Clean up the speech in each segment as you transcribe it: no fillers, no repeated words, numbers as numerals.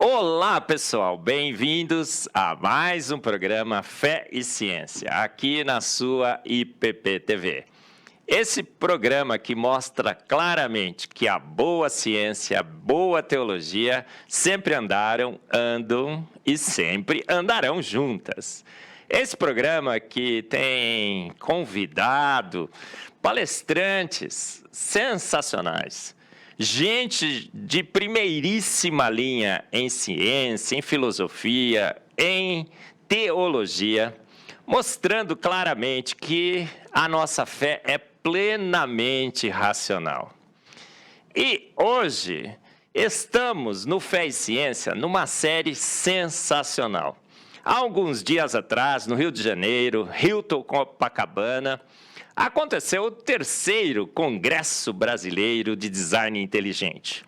Olá, pessoal! Bem-vindos a mais um programa Fé e Ciência, aqui na sua IPP TV. Esse programa que mostra claramente que a boa ciência, a boa teologia sempre andaram, andam e sempre andarão juntas. Esse programa que tem convidado palestrantes sensacionais, gente de primeiríssima linha em ciência, em filosofia, em teologia, mostrando claramente que a nossa fé é plenamente racional. E hoje estamos no Fé e Ciência numa série sensacional. Há alguns dias atrás, no Rio de Janeiro, Hilton Copacabana, aconteceu o 3º Congresso Brasileiro de Design Inteligente.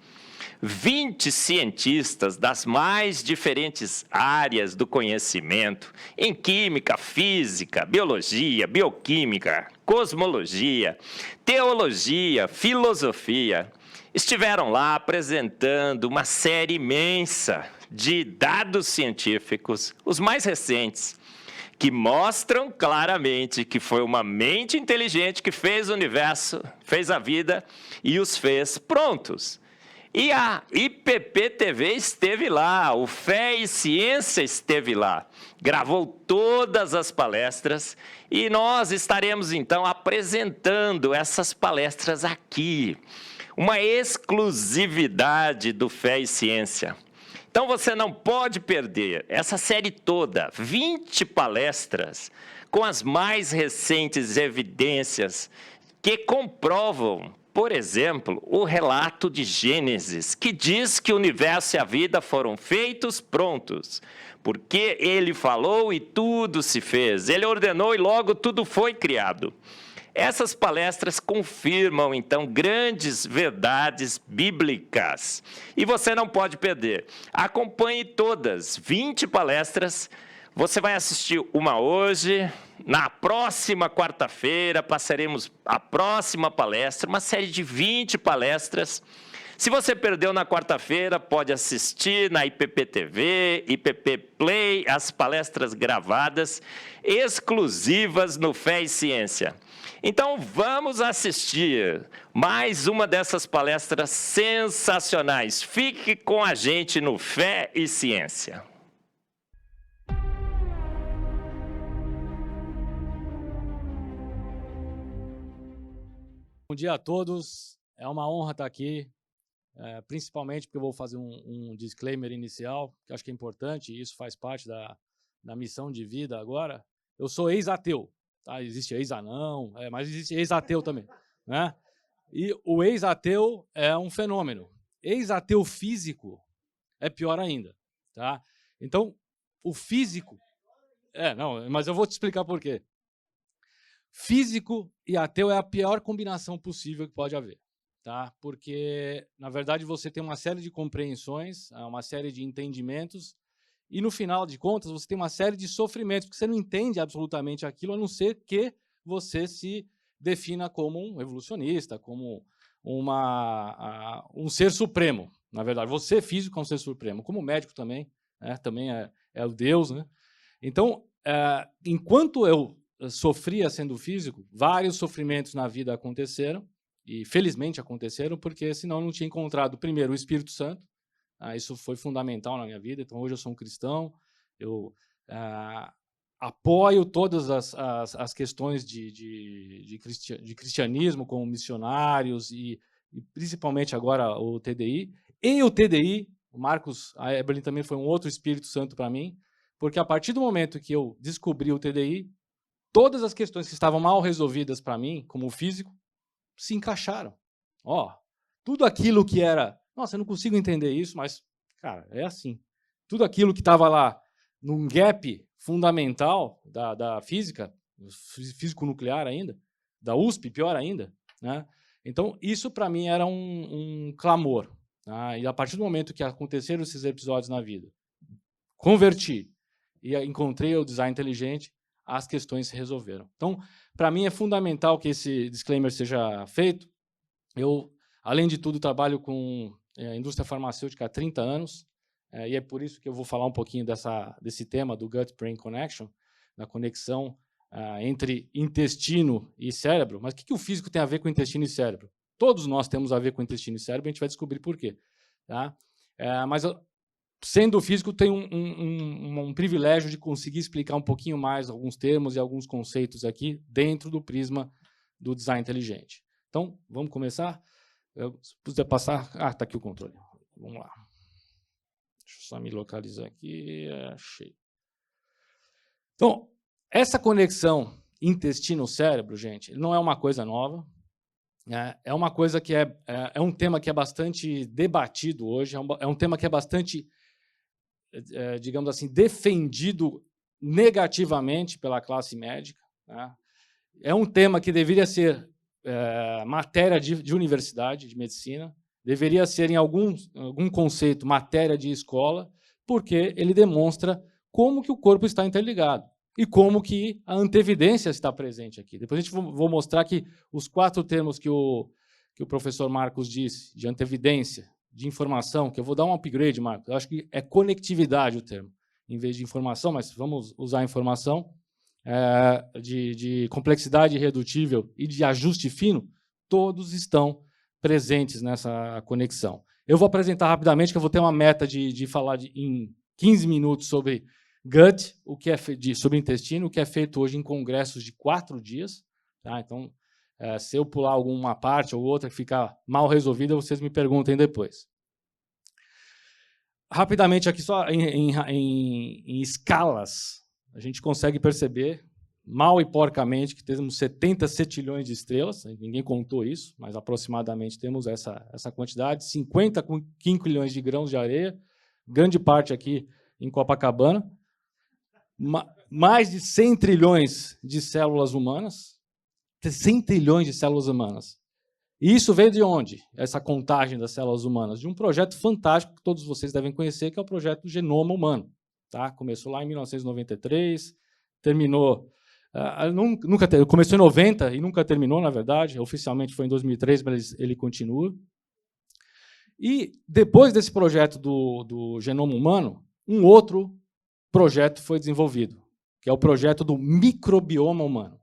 20 cientistas das mais diferentes áreas do conhecimento, em química, física, biologia, bioquímica, cosmologia, teologia, filosofia, estiveram lá apresentando uma série imensa de dados científicos, os mais recentes, que mostram claramente que foi uma mente inteligente que fez o universo, fez a vida e os fez prontos. E a IPP TV esteve lá, o Fé e Ciência esteve lá, gravou todas as palestras e nós estaremos então apresentando essas palestras aqui, uma exclusividade do Fé e Ciência. Então você não pode perder essa série toda, 20 palestras, com as mais recentes evidências que comprovam, por exemplo, o relato de Gênesis, que diz que o universo e a vida foram feitos prontos, porque ele falou e tudo se fez, ele ordenou e logo tudo foi criado. Essas palestras confirmam, então, grandes verdades bíblicas. E você não pode perder. Acompanhe todas, 20 palestras. Você vai assistir uma hoje. Na próxima quarta-feira, passaremos a próxima palestra, uma série de 20 palestras. Se você perdeu na quarta-feira, pode assistir na IPP TV, IPP Play, as palestras gravadas, exclusivas no Fé e Ciência. Então, vamos assistir mais uma dessas palestras sensacionais. Fique com a gente no Fé e Ciência. Bom dia a todos, é uma honra estar aqui, principalmente porque eu vou fazer um disclaimer inicial, que acho que é importante, e isso faz parte da missão de vida agora. Eu sou ex-ateu. Tá, existe ex-anão, mas existe ex-ateu também, né? E o ex-ateu é um fenômeno. Ex-ateu físico é pior ainda, tá? Então, o físico... não, mas eu vou te explicar por quê. Físico e ateu é a pior combinação possível que pode haver, tá? Porque, na verdade, você tem uma série de compreensões, uma série de entendimentos, e, no final de contas, você tem uma série de sofrimentos, porque você não entende absolutamente aquilo, a não ser que você se defina como um evolucionista, como um ser supremo. Na verdade, você físico é um ser supremo, como médico também, né? Também é o Deus, né? Então, enquanto eu sofria sendo físico, vários sofrimentos na vida aconteceram, e felizmente aconteceram, porque senão eu não tinha encontrado, primeiro, o Espírito Santo. Isso foi fundamental na minha vida. Então, hoje eu sou um cristão, eu apoio todas as questões de cristianismo, como missionários, e principalmente agora o TDI. E o TDI, o Marcos Eberlin também foi um outro Espírito Santo para mim, porque a partir do momento que eu descobri o TDI, todas as questões que estavam mal resolvidas para mim, como físico, se encaixaram. Tudo aquilo que era... Nossa, eu não consigo entender isso, mas, cara, é assim. Tudo aquilo que estava lá num gap fundamental da física, físico-nuclear ainda, da USP, pior ainda, né? Então, isso para mim era um clamor. Tá? E a partir do momento que aconteceram esses episódios na vida, converti e encontrei o design inteligente, as questões se resolveram. Então, para mim é fundamental que esse disclaimer seja feito. Eu, além de tudo, trabalho com indústria farmacêutica há 30 anos. e é por isso que eu vou falar um pouquinho desse tema do gut-brain connection, da conexão entre intestino e cérebro. Mas o que o físico tem a ver com intestino e cérebro? Todos nós temos a ver com intestino e cérebro, a gente vai descobrir por quê. Tá? Mas, sendo físico, tenho um privilégio de conseguir explicar um pouquinho mais alguns termos e alguns conceitos aqui dentro do prisma do design inteligente. Então, vamos começar? Se puder passar... está aqui o controle. Vamos lá. Deixa eu só me localizar aqui. Achei. Então, essa conexão intestino-cérebro, gente, não é uma coisa nova. É uma coisa que é um tema que é bastante debatido hoje, é um tema que é bastante, digamos assim, defendido negativamente pela classe médica. Né? É um tema que deveria ser matéria de universidade, de medicina, deveria ser, em algum conceito, matéria de escola, porque ele demonstra como que o corpo está interligado e como que a antevidência está presente aqui. Depois a gente vou mostrar que os 4 termos que o professor Marcos disse, de antevidência, de informação, que eu vou dar um upgrade, Marcos, eu acho que é conectividade o termo, em vez de informação, mas vamos usar informação, de complexidade irredutível e de ajuste fino, todos estão presentes nessa conexão. Eu vou apresentar rapidamente, que eu vou ter uma meta de falar em 15 minutos sobre gut, sobre intestino, o que é feito hoje em congressos de 4 dias. Tá? Então, se eu pular alguma parte ou outra que ficar mal resolvida, vocês me perguntem depois. Rapidamente, aqui só em escalas, a gente consegue perceber, mal e porcamente, que temos 70 setilhões de estrelas, ninguém contou isso, mas aproximadamente temos essa quantidade, 50 quinquilhões de grãos de areia, grande parte aqui em Copacabana, mais de 100 trilhões de células humanas, 100 trilhões de células humanas. E isso veio de onde? Essa contagem das células humanas? De um projeto fantástico que todos vocês devem conhecer, que é o projeto Genoma Humano. Tá? Começou lá em 1993, terminou... começou em 90 e nunca terminou, na verdade. Oficialmente foi em 2003, mas ele continua. E depois desse projeto do Genoma Humano, um outro projeto foi desenvolvido, que é o projeto do microbioma humano.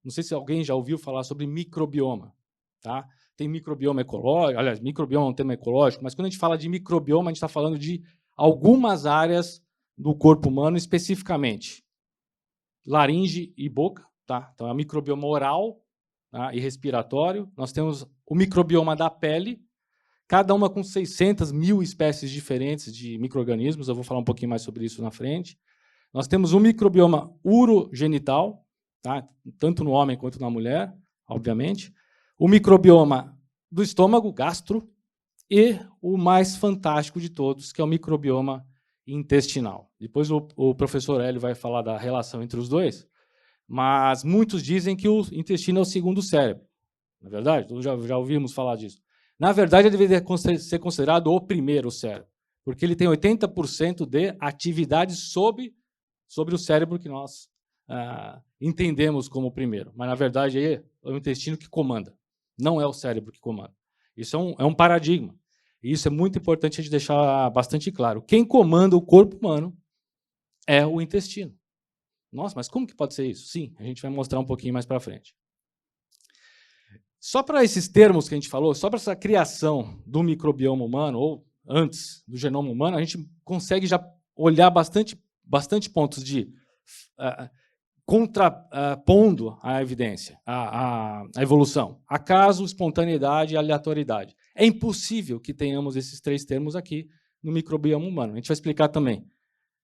Não sei se alguém já ouviu falar sobre microbioma. Tá? Tem microbioma ecológico, aliás, microbioma é um tema ecológico, mas quando a gente fala de microbioma, a gente está falando de algumas áreas do corpo humano especificamente. Laringe e boca, tá? Então é o microbioma oral, tá? E respiratório. Nós temos o microbioma da pele, cada uma com 600 mil espécies diferentes de micro-organismos, eu vou falar um pouquinho mais sobre isso na frente. Nós temos o microbioma urogenital, tá? Tanto no homem quanto na mulher, obviamente. O microbioma do estômago, gastro, e o mais fantástico de todos, que é o microbioma intestinal. Depois o professor Hélio vai falar da relação entre os dois, mas muitos dizem que o intestino é o segundo cérebro. Não é verdade? Todos já ouvimos falar disso. Na verdade, ele deveria ser considerado o primeiro cérebro, porque ele tem 80% de atividade sobre o cérebro que nós entendemos como o primeiro. Mas, na verdade, é o intestino que comanda, não é o cérebro que comanda. Isso é um paradigma. E isso é muito importante a gente deixar bastante claro. Quem comanda o corpo humano é o intestino. Nossa, mas como que pode ser isso? Sim, a gente vai mostrar um pouquinho mais para frente. Só para esses termos que a gente falou, só para essa criação do microbioma humano, ou antes do genoma humano, a gente consegue já olhar bastante pontos de contrapondo a evidência, a evolução. Acaso, espontaneidade e aleatoriedade. É impossível que tenhamos esses 3 termos aqui no microbioma humano. A gente vai explicar também,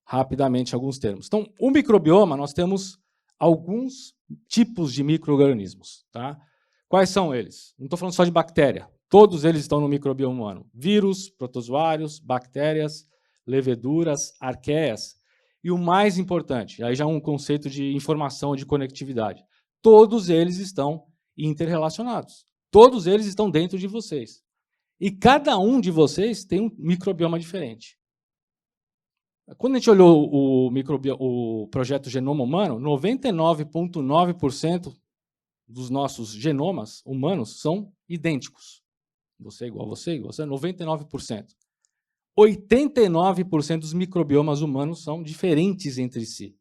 rapidamente, alguns termos. Então, o microbioma, nós temos alguns tipos de micro-organismos. Tá? Quais são eles? Não estou falando só de bactéria. Todos eles estão no microbioma humano. Vírus, protozoários, bactérias, leveduras, arqueias. E o mais importante, aí já é um conceito de informação, de conectividade. Todos eles estão interrelacionados. Todos eles estão dentro de vocês. E cada um de vocês tem um microbioma diferente. Quando a gente olhou o projeto Genoma Humano, 99,9% dos nossos genomas humanos são idênticos. Você igual você, igual você, 99%. 89% dos microbiomas humanos são diferentes entre si.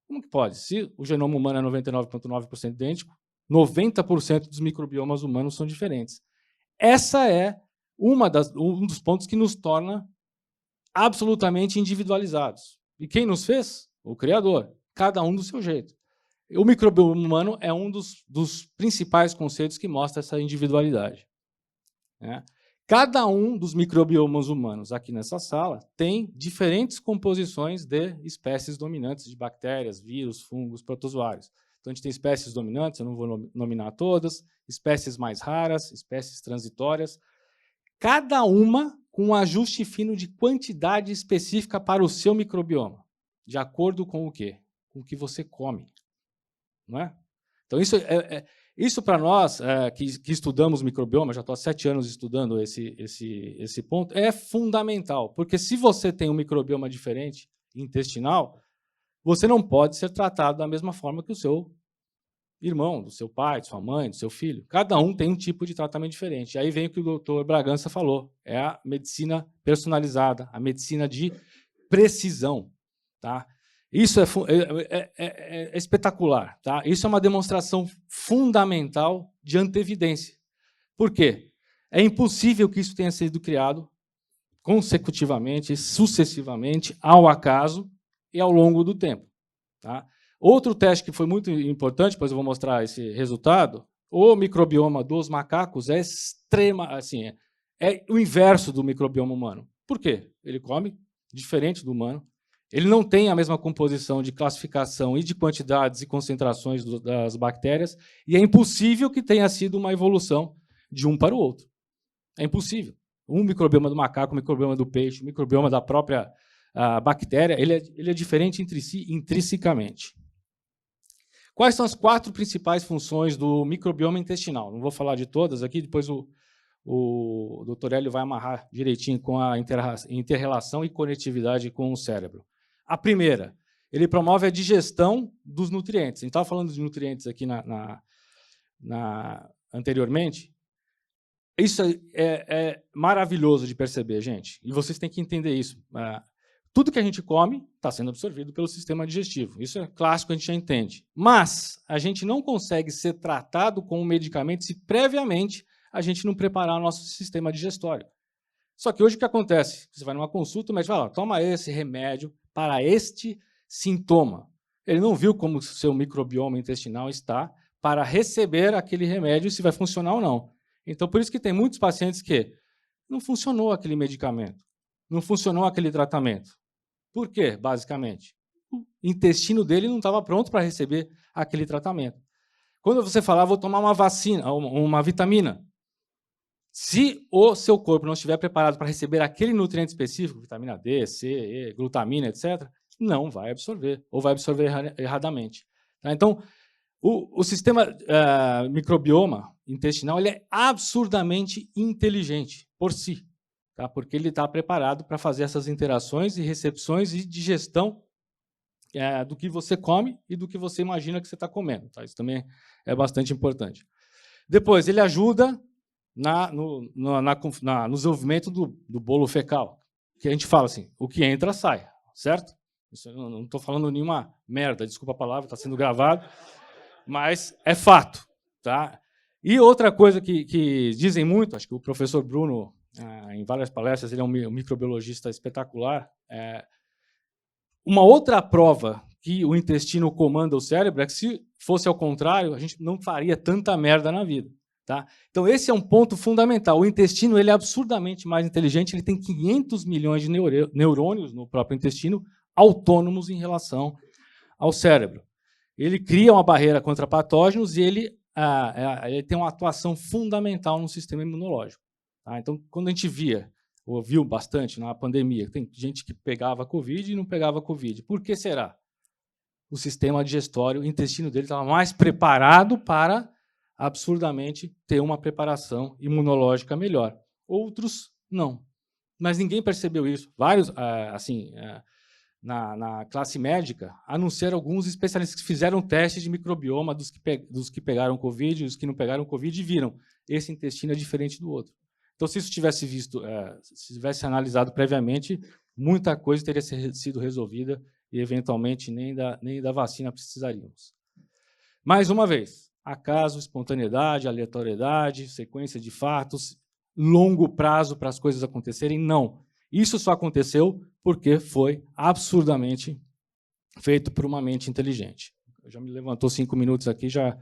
Como que pode? Se o genoma humano é 99,9% idêntico, 90% dos microbiomas humanos são diferentes. Essa é um dos pontos que nos torna absolutamente individualizados. E quem nos fez? O Criador. Cada um do seu jeito. O microbioma humano é um dos principais conceitos que mostra essa individualidade. Né? Cada um dos microbiomas humanos aqui nessa sala tem diferentes composições de espécies dominantes de bactérias, vírus, fungos, protozoários. Então, a gente tem espécies dominantes, eu não vou nominar todas, espécies mais raras, espécies transitórias, cada uma com um ajuste fino de quantidade específica para o seu microbioma, de acordo com o quê? Com o que você come. Não é? Então, isso para nós, que estudamos microbioma, já estou há 7 anos estudando esse ponto, é fundamental, porque se você tem um microbioma diferente, intestinal, você não pode ser tratado da mesma forma que o seu irmão, do seu pai, de sua mãe, do seu filho. Cada um tem um tipo de tratamento diferente. E aí vem o que o doutor Bragança falou, é a medicina personalizada, a medicina de precisão. Tá? Isso é espetacular. Tá? Isso é uma demonstração fundamental de antevidência. Por quê? É impossível que isso tenha sido criado consecutivamente, sucessivamente, ao acaso e ao longo do tempo. Tá? Outro teste que foi muito importante, depois eu vou mostrar esse resultado, o microbioma dos macacos é é o inverso do microbioma humano. Por quê? Ele come diferente do humano, ele não tem a mesma composição de classificação e de quantidades e concentrações das bactérias, e é impossível que tenha sido uma evolução de um para o outro. É impossível. Um microbioma do macaco, o microbioma do peixe, o microbioma da própria bactéria, ele é diferente entre si intrinsecamente. Quais são as 4 principais funções do microbioma intestinal? Não vou falar de todas aqui, depois o Dr. Hélio vai amarrar direitinho com a inter-relação e conectividade com o cérebro. A primeira, ele promove a digestão dos nutrientes. A gente estava falando de nutrientes aqui anteriormente. Isso é maravilhoso de perceber, gente. E vocês têm que entender isso. Tudo que a gente come está sendo absorvido pelo sistema digestivo. Isso é clássico, a gente já entende. Mas a gente não consegue ser tratado com um medicamento se previamente a gente não preparar o nosso sistema digestório. Só que hoje o que acontece? Você vai numa consulta, o médico fala, toma esse remédio para este sintoma. Ele não viu como o seu microbioma intestinal está para receber aquele remédio e se vai funcionar ou não. Então, por isso que tem muitos pacientes que não funcionou aquele medicamento, não funcionou aquele tratamento. Por quê, basicamente? O intestino dele não estava pronto para receber aquele tratamento. Quando você falar, vou tomar uma vacina, uma vitamina, se o seu corpo não estiver preparado para receber aquele nutriente específico, vitamina D, C, E, glutamina, etc., não vai absorver, ou vai absorver erradamente. Tá? Então, o sistema microbioma intestinal ele é absurdamente inteligente por si, tá? Porque ele está preparado para fazer essas interações e recepções e digestão do que você come e do que você imagina que você está comendo. Tá? Isso também é bastante importante. Depois, ele ajuda no desenvolvimento do bolo fecal, que a gente fala assim, o que entra, sai, certo? Isso, eu não estou falando nenhuma merda, desculpa a palavra, está sendo gravado, mas é fato. Tá? E outra coisa que dizem muito, acho que o professor Bruno, em várias palestras, ele é um microbiologista espetacular, uma outra prova que o intestino comanda o cérebro é que, se fosse ao contrário, a gente não faria tanta merda na vida. Tá? Então, esse é um ponto fundamental. O intestino ele é absurdamente mais inteligente, ele tem 500 milhões de neurônios no próprio intestino, autônomos em relação ao cérebro. Ele cria uma barreira contra patógenos e ele tem uma atuação fundamental no sistema imunológico. Tá? Então, quando a gente ouviu bastante na pandemia, tem gente que pegava Covid e não pegava Covid. Por que será? O sistema digestório, o intestino dele estava mais preparado para absurdamente ter uma preparação imunológica melhor. Outros, não. Mas ninguém percebeu isso. Vários, na classe médica, a não ser alguns especialistas que fizeram testes de microbioma dos que pegaram Covid e dos que não pegaram Covid e viram esse intestino é diferente do outro. Então, se isso tivesse se tivesse analisado previamente, muita coisa teria sido resolvida e, eventualmente, nem da vacina precisaríamos. Mais uma vez, acaso, espontaneidade, aleatoriedade, sequência de fatos, longo prazo para as coisas acontecerem? Não. Isso só aconteceu porque foi absurdamente feito por uma mente inteligente. Já me levantou 5 minutos aqui, já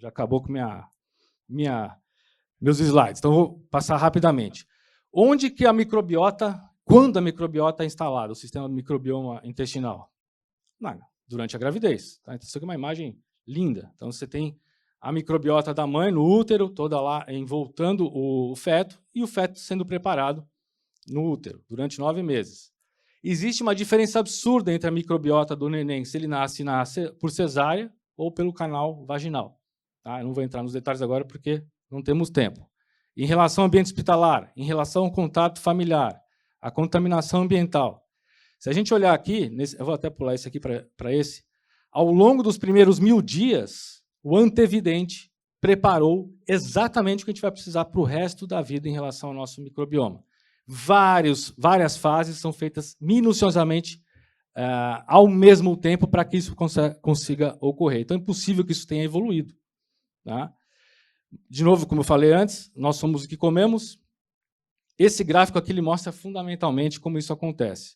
acabou com meus slides. Então, vou passar rapidamente. Onde que quando a microbiota é instalada, o sistema microbioma intestinal? Durante a gravidez. Tá? Então, isso aqui é uma imagem linda. Então, você tem a microbiota da mãe no útero, toda lá envoltando o feto, e o feto sendo preparado no útero, durante 9 meses. Existe uma diferença absurda entre a microbiota do neném, se ele nasce por cesárea ou pelo canal vaginal. Tá? Eu não vou entrar nos detalhes agora, porque não temos tempo. Em relação ao ambiente hospitalar, em relação ao contato familiar, a contaminação ambiental. Se a gente olhar aqui, eu vou até pular esse aqui para esse, ao longo dos primeiros 1000 dias, o antevidente preparou exatamente o que a gente vai precisar para o resto da vida em relação ao nosso microbioma. Várias fases são feitas minuciosamente ao mesmo tempo para que isso consiga ocorrer. Então, é impossível que isso tenha evoluído. Tá? De novo, como eu falei antes, nós somos o que comemos. Esse gráfico aqui ele mostra fundamentalmente como isso acontece.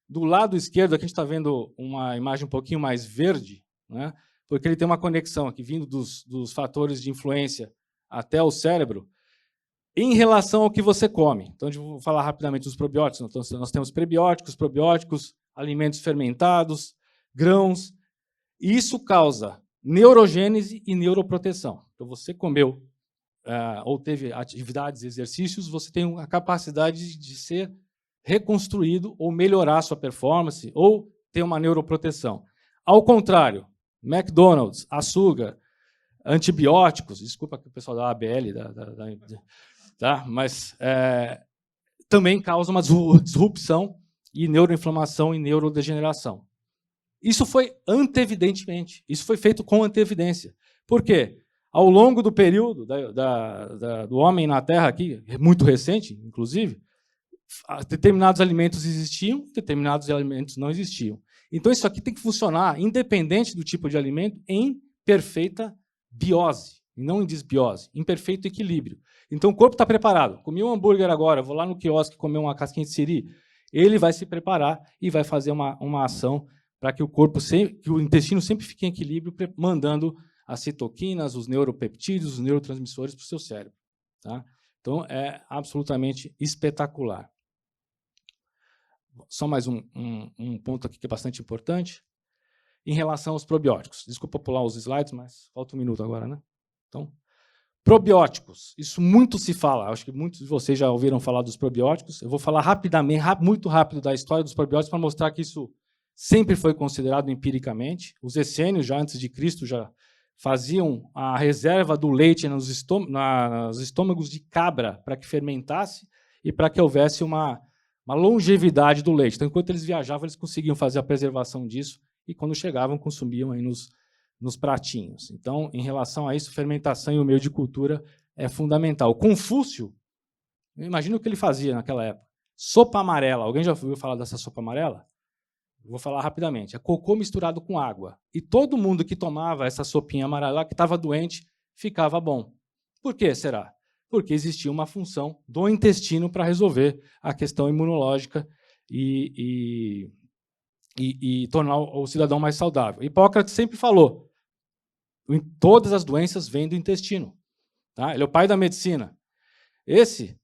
Do lado esquerdo, aqui a gente está vendo uma imagem um pouquinho mais verde, né? Porque ele tem uma conexão aqui, vindo dos fatores de influência até o cérebro, em relação ao que você come. Então, eu vou falar rapidamente dos probióticos. Então, nós temos prebióticos, probióticos, alimentos fermentados, grãos. E isso causa neurogênese e neuroproteção. Então, você comeu ou teve atividades, exercícios, você tem a capacidade de ser reconstruído ou melhorar a sua performance ou ter uma neuroproteção. Ao contrário, McDonald's, açúcar, antibióticos, desculpa que o pessoal da ABL, tá? Mas também causa uma disrupção e neuroinflamação e neurodegeneração. Isso foi antevidentemente, isso foi feito com antevidência. Por quê? Ao longo do período do homem na Terra, aqui, muito recente, inclusive, determinados alimentos existiam, determinados alimentos não existiam. Então, isso aqui tem que funcionar, independente do tipo de alimento, em perfeita biose, e não em desbiose, em perfeito equilíbrio. Então, o corpo está preparado. Comi um hambúrguer agora, vou lá no quiosque comer uma casquinha de siri, ele vai se preparar e vai fazer uma ação para que o intestino sempre fique em equilíbrio, mandando as citoquinas, os neuropeptídeos, os neurotransmissores para o seu cérebro. Tá? Então, é absolutamente espetacular. Só mais um ponto aqui que é bastante importante. Em relação aos probióticos. Desculpa pular os slides, mas falta 1 minuto agora, né? Então, probióticos. Isso muito se fala. Acho que muitos de vocês já ouviram falar dos probióticos. Eu vou falar rapidamente, muito rápido da história dos probióticos para mostrar que isso sempre foi considerado empiricamente. Os essênios, já antes de Cristo, já faziam a reserva do leite nos estômagos de cabra para que fermentasse e para que houvesse uma longevidade do leite. Então, enquanto eles viajavam, eles conseguiam fazer a preservação disso e, quando chegavam, consumiam aí nos pratinhos. Então, em relação a isso, fermentação e o meio de cultura é fundamental. Confúcio, eu imagino o que ele fazia naquela época. Sopa amarela. Alguém já ouviu falar dessa sopa amarela? Vou falar rapidamente. É cocô misturado com água. E todo mundo que tomava essa sopinha amarela, que estava doente, ficava bom. Por que será? Porque existia uma função do intestino para resolver a questão imunológica e tornar o cidadão mais saudável. Hipócrates sempre falou, todas as doenças vêm do intestino. Tá? Ele é o pai da medicina. Esse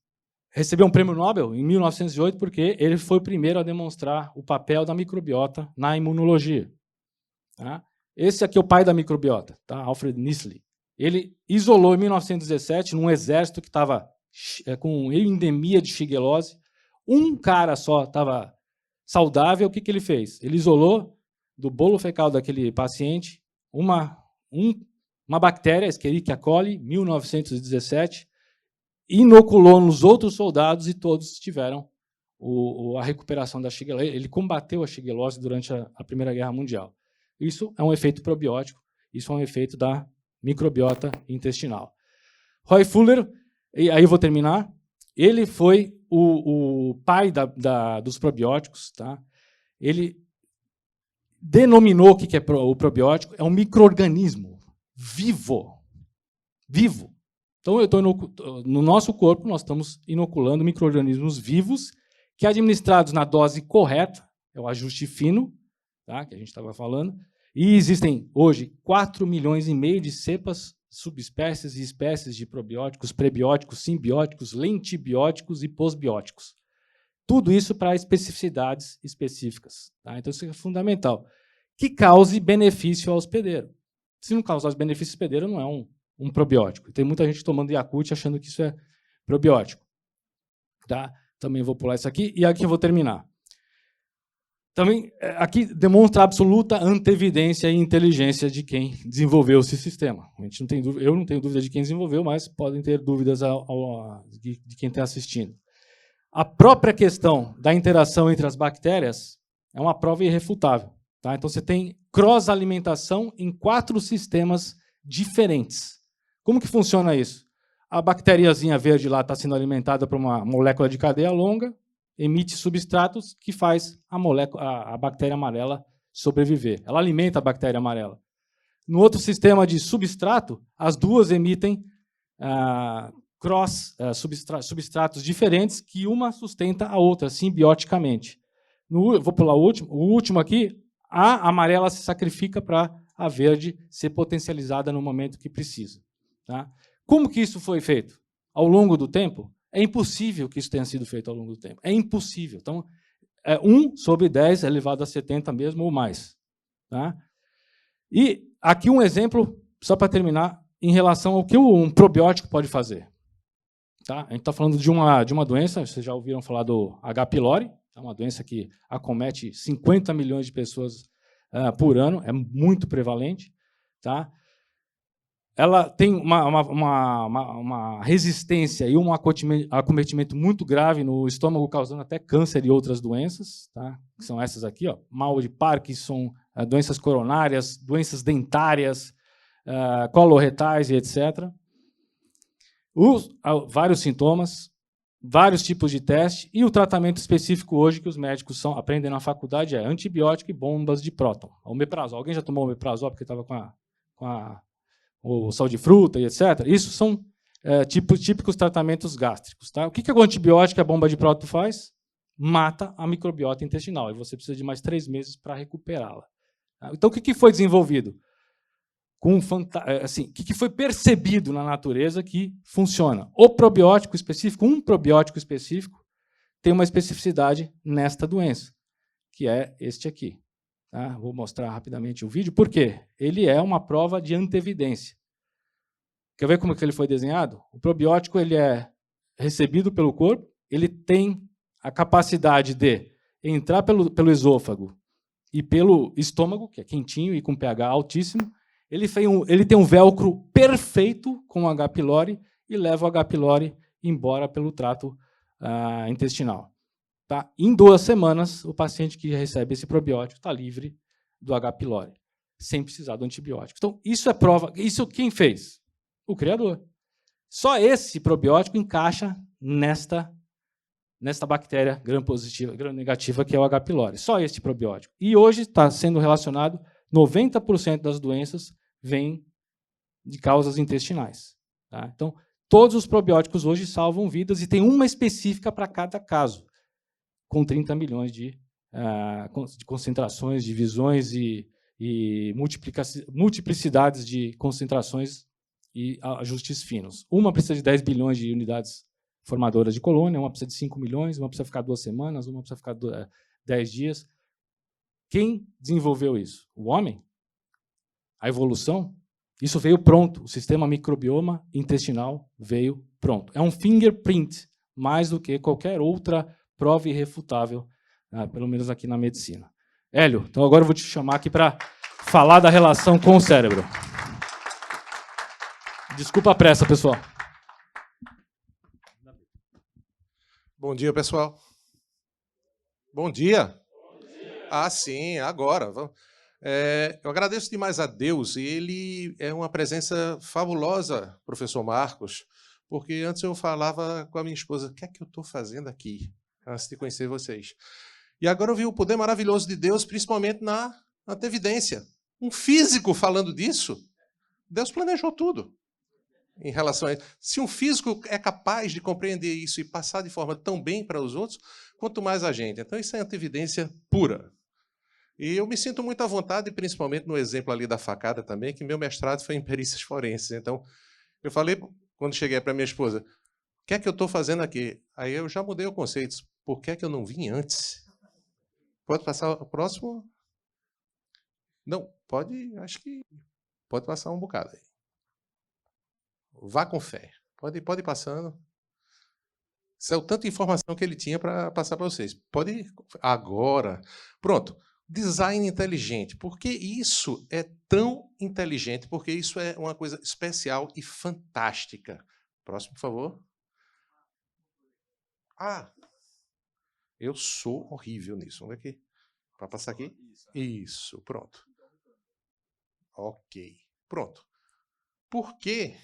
recebeu um prêmio Nobel em 1908 porque ele foi o primeiro a demonstrar o papel da microbiota na imunologia. Tá? Esse aqui é o pai da microbiota, tá? Alfred Nissley. Ele isolou em 1917, num exército que estava com endemia de shigelose, um cara só estava saudável. O que ele fez? Ele isolou do bolo fecal daquele paciente uma bactéria, Escherichia coli, 1917, inoculou nos outros soldados e todos tiveram a recuperação da shigelose. Ele combateu a shigelose durante a Primeira Guerra Mundial. Isso é um efeito probiótico, isso é um efeito da microbiota intestinal. Roy Fuller, e aí eu vou terminar, Ele foi o pai dos probióticos. Tá? Ele denominou o que é o probiótico, é um micro-organismo vivo. Vivo. Então, no nosso corpo, nós estamos inoculando micro-organismos vivos que, administrados na dose correta, é o ajuste fino, tá, que a gente estava falando, e existem, hoje, 4,5 milhões de cepas, subespécies e espécies de probióticos, prebióticos, simbióticos, lentibióticos e posbióticos. Tudo isso para especificidades específicas. Tá? Então, isso é fundamental. Que cause benefício ao hospedeiro. Se não causar benefício ao hospedeiro, não é um probiótico. Tem muita gente tomando Yakult achando que isso é probiótico. Tá? Também vou pular isso aqui, e aqui eu vou terminar. Também, aqui demonstra a absoluta antevidência e inteligência de quem desenvolveu esse sistema. A gente não tem dúvida, eu não tenho dúvida de quem desenvolveu, mas podem ter dúvidas de quem está assistindo. A própria questão da interação entre as bactérias é uma prova irrefutável. Tá? Então, você tem cross-alimentação em 4 sistemas diferentes. Como que funciona isso? A bactériazinha verde lá está sendo alimentada por uma molécula de cadeia longa, emite substratos que faz a bactéria amarela sobreviver. Ela alimenta a bactéria amarela. No outro sistema de substrato, as duas emitem substratos diferentes que uma sustenta a outra, simbioticamente. Vou pular o último. O último aqui, a amarela se sacrifica para a verde ser potencializada no momento que precisa. Tá? Como que isso foi feito? Ao longo do tempo? É impossível que isso tenha sido feito ao longo do tempo. É impossível. Então, 1/10 elevado a 70 mesmo ou mais. Tá? E aqui um exemplo, só para terminar, em relação ao que um probiótico pode fazer. Tá? A gente está falando de uma doença, vocês já ouviram falar do H. pylori, é uma doença que acomete 50 milhões de pessoas por ano, é muito prevalente. Tá? Ela tem uma resistência e um acometimento muito grave no estômago, causando até câncer e outras doenças, tá? Que são essas aqui, ó, mal de Parkinson, doenças coronárias, doenças dentárias, coloretais e etc. Vários sintomas, vários tipos de teste, e o tratamento específico hoje que os médicos aprendem na faculdade é antibiótico e bombas de próton. Omeprazol. Alguém já tomou omeprazol porque estava ou sal de fruta e etc. Isso são típicos tratamentos gástricos. Tá? O que o antibiótico e a bomba de próton faz? Mata a microbiota intestinal, e você precisa de mais 3 meses para recuperá-la. Tá? Então, o que foi desenvolvido? O que foi percebido na natureza que funciona? O probiótico específico, um probiótico específico, tem uma especificidade nesta doença, que é este aqui. Tá? Vou mostrar rapidamente o vídeo. Por quê? Ele é uma prova de antevidência. Quer ver como que ele foi desenhado? O probiótico ele é recebido pelo corpo, ele tem a capacidade de entrar pelo esôfago e pelo estômago, que é quentinho e com pH altíssimo. Ele tem um velcro perfeito com o H. pylori e leva o H. pylori embora pelo trato intestinal. Tá? Em 2 semanas, o paciente que recebe esse probiótico está livre do H. pylori, sem precisar do antibiótico. Então, isso é prova. Isso quem fez? O criador. Só esse probiótico encaixa nesta bactéria gram-positiva, gram-negativa, que é o H. pylori. Só esse probiótico. E hoje está sendo relacionado, 90% das doenças vêm de causas intestinais. Tá? Então, todos os probióticos hoje salvam vidas e tem uma específica para cada caso, com 30 milhões de concentrações, divisões e multiplicidades de concentrações e ajustes finos. Uma precisa de 10 bilhões de unidades formadoras de colônia, uma precisa de 5 milhões, uma precisa ficar 2 semanas, uma precisa ficar 10 dias. Quem desenvolveu isso? O homem? A evolução? Isso veio pronto. O sistema microbioma intestinal veio pronto. É um fingerprint, mais do que qualquer outra prova irrefutável, pelo menos aqui na medicina. Hélio, então agora eu vou te chamar aqui para falar da relação com o cérebro. Desculpa a pressa, pessoal. Bom dia, pessoal. Bom dia. Ah, sim, agora. Eu agradeço demais a Deus, e ele é uma presença fabulosa, professor Marcos, porque antes eu falava com a minha esposa, o que é que eu estou fazendo aqui, antes de conhecer vocês. E agora eu vi o poder maravilhoso de Deus, principalmente na antevidência. Um físico falando disso, Deus planejou tudo em relação a isso. Se um físico é capaz de compreender isso e passar de forma tão bem para os outros, quanto mais a gente. Então isso é antevidência pura. E eu me sinto muito à vontade, principalmente no exemplo ali da facada também, que meu mestrado foi em perícias forenses. Então, eu falei, quando cheguei para minha esposa, o que é que eu estou fazendo aqui? Aí eu já mudei o conceito. Por que é que eu não vim antes? Pode passar o próximo? Não, pode, acho que pode passar um bocado aí. Vá com fé. Pode ir passando. Isso é o tanto de informação que ele tinha para passar para vocês. Pode ir agora. Pronto. Design inteligente. Por que isso é tão inteligente? Porque isso é uma coisa especial e fantástica. Próximo, por favor. Ah, eu sou horrível nisso. Onde é que... Para passar aqui? Isso, pronto. Ok, pronto. Por que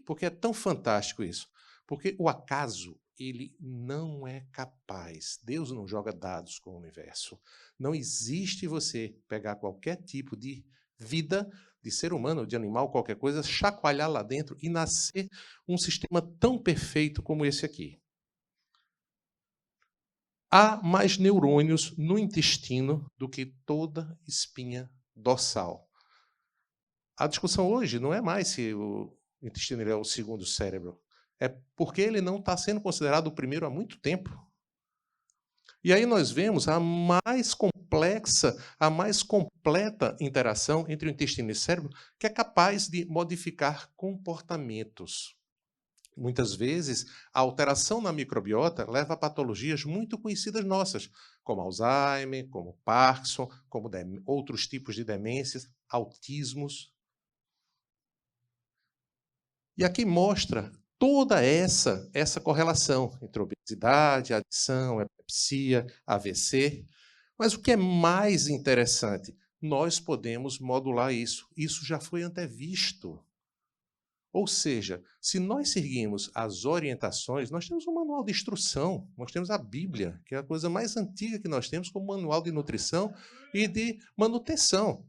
porque é tão fantástico isso? Porque o acaso, ele não é capaz. Deus não joga dados com o universo. Não existe você pegar qualquer tipo de vida, de ser humano, de animal, qualquer coisa, chacoalhar lá dentro e nascer um sistema tão perfeito como esse aqui. Há mais neurônios no intestino do que toda espinha dorsal. A discussão hoje não é mais se o intestino é o segundo cérebro. É porque ele não está sendo considerado o primeiro há muito tempo. E aí nós vemos a mais complexa, a mais completa interação entre o intestino e o cérebro, que é capaz de modificar comportamentos. Muitas vezes, a alteração na microbiota leva a patologias muito conhecidas nossas, como Alzheimer, como Parkinson, como outros tipos de demências, autismos. E aqui mostra toda essa correlação entre obesidade, adição, epilepsia, AVC. Mas o que é mais interessante, nós podemos modular isso. Isso já foi antevisto. Ou seja, se nós seguirmos as orientações, nós temos um manual de instrução, nós temos a Bíblia, que é a coisa mais antiga que nós temos como manual de nutrição e de manutenção.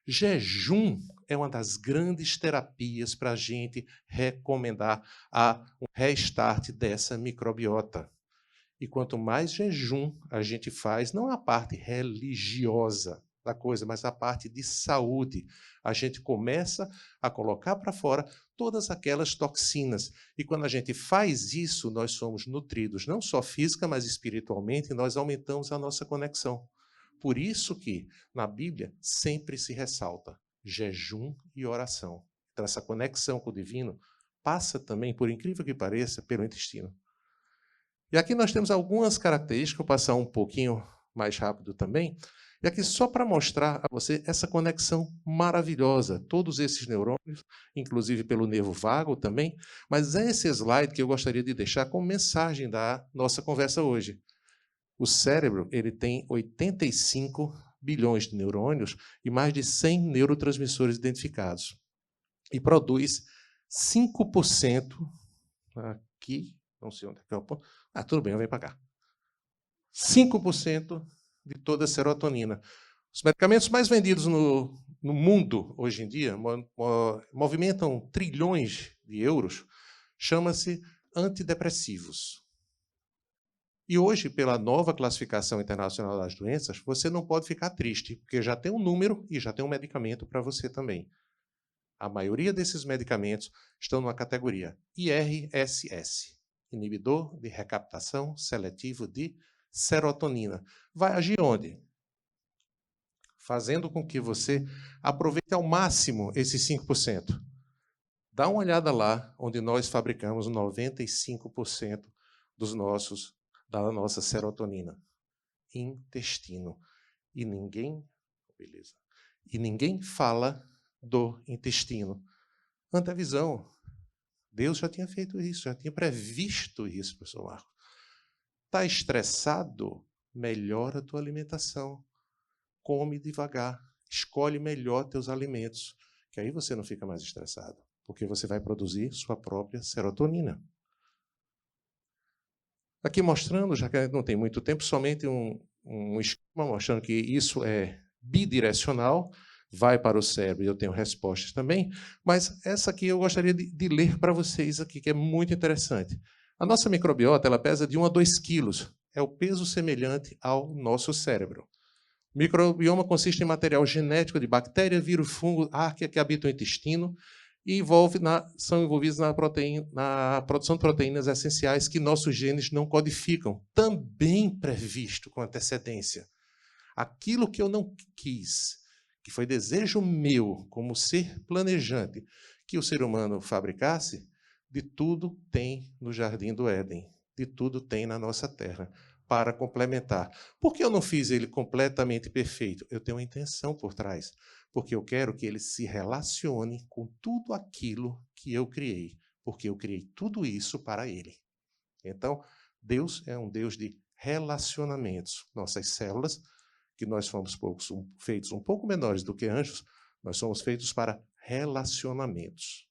Jejum é uma das grandes terapias para a gente recomendar um restart dessa microbiota. E quanto mais jejum a gente faz, não a parte religiosa da coisa, mas a parte de saúde, a gente começa a colocar para fora todas aquelas toxinas. E quando a gente faz isso, nós somos nutridos, não só física, mas espiritualmente, e nós aumentamos a nossa conexão. Por isso que, na Bíblia, sempre se ressalta jejum e oração. Então, essa conexão com o divino passa também, por incrível que pareça, pelo intestino. E aqui nós temos algumas características, vou passar um pouquinho mais rápido também. E aqui só para mostrar a você essa conexão maravilhosa, todos esses neurônios, inclusive pelo nervo vago também, mas é esse slide que eu gostaria de deixar como mensagem da nossa conversa hoje. O cérebro ele tem 85 bilhões de neurônios e mais de 100 neurotransmissores identificados. E produz 5% aqui, não sei onde é que é o ponto. Ah, tudo bem, vem para cá. 5% de toda a serotonina. Os medicamentos mais vendidos no mundo hoje em dia movimentam trilhões de euros, chama-se antidepressivos. E hoje, pela nova classificação internacional das doenças, você não pode ficar triste, porque já tem um número e já tem um medicamento para você também. A maioria desses medicamentos estão numa categoria IRSS, inibidor de recaptação seletivo de serotonina. Vai agir onde? Fazendo com que você aproveite ao máximo esses 5%. Dá uma olhada lá, onde nós fabricamos 95% da nossa serotonina. Intestino. E ninguém fala do intestino. Antevisão. Deus já tinha feito isso, já tinha previsto isso, professor Marcos. Está estressado? Melhora a tua alimentação. Come devagar. Escolhe melhor teus alimentos, que aí você não fica mais estressado. porque você vai produzir sua própria serotonina. Aqui mostrando, já que não tem muito tempo, somente um esquema mostrando que isso é bidirecional, vai para o cérebro e eu tenho respostas também, mas essa aqui eu gostaria de ler para vocês aqui, que é muito interessante. A nossa microbiota ela pesa de 1 a 2 quilos, é o peso semelhante ao nosso cérebro. O microbioma consiste em material genético de bactéria, vírus, fungo, arqueia que habitam o intestino e são envolvidos na produção de proteínas essenciais que nossos genes não codificam, também previsto com antecedência. Aquilo que eu não quis, que foi desejo meu como ser planejante, que o ser humano fabricasse, de tudo tem no Jardim do Éden, de tudo tem na nossa terra, para complementar. Por que eu não fiz ele completamente perfeito? Eu tenho uma intenção por trás, porque eu quero que ele se relacione com tudo aquilo que eu criei, porque eu criei tudo isso para ele. Então, Deus é um Deus de relacionamentos. Nossas células, que nós fomos feitos um pouco menores do que anjos, nós somos feitos para relacionamentos.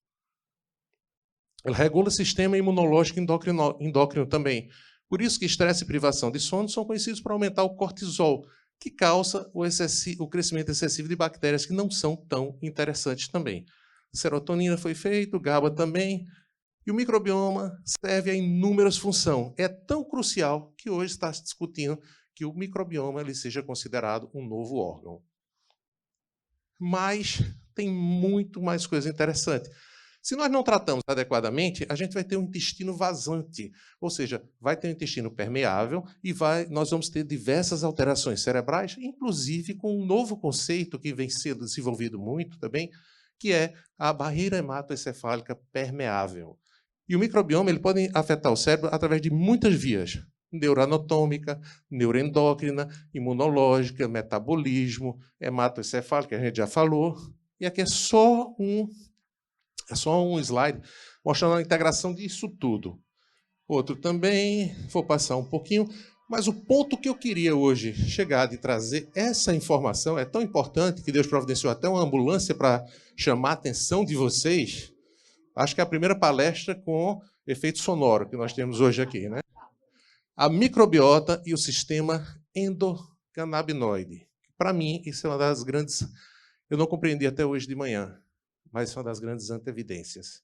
Ela regula o sistema imunológico endócrino também. Por isso que estresse e privação de sono são conhecidos por aumentar o cortisol, que causa o crescimento excessivo de bactérias que não são tão interessantes também. Serotonina foi feito, GABA também, e o microbioma serve a inúmeras funções. É tão crucial que hoje está se discutindo que o microbioma ele seja considerado um novo órgão. Mas tem muito mais coisa interessante. Se nós não tratamos adequadamente, a gente vai ter um intestino vazante, ou seja, vai ter um intestino permeável e nós vamos ter diversas alterações cerebrais, inclusive com um novo conceito que vem sendo desenvolvido muito também, que é a barreira hematoencefálica permeável. E o microbioma ele pode afetar o cérebro através de muitas vias: neuroanatômica, neuroendócrina, imunológica, metabolismo, hematoencefálica, que a gente já falou. E aqui é só um slide mostrando a integração disso tudo. Outro também, vou passar um pouquinho, mas o ponto que eu queria hoje chegar de trazer essa informação é tão importante que Deus providenciou até uma ambulância para chamar a atenção de vocês. Acho que é a primeira palestra com efeito sonoro que nós temos hoje aqui, né? A microbiota e o sistema endocannabinoide. Para mim, isso é uma das grandes... Eu não compreendi até hoje de manhã, mas são das grandes antevidências.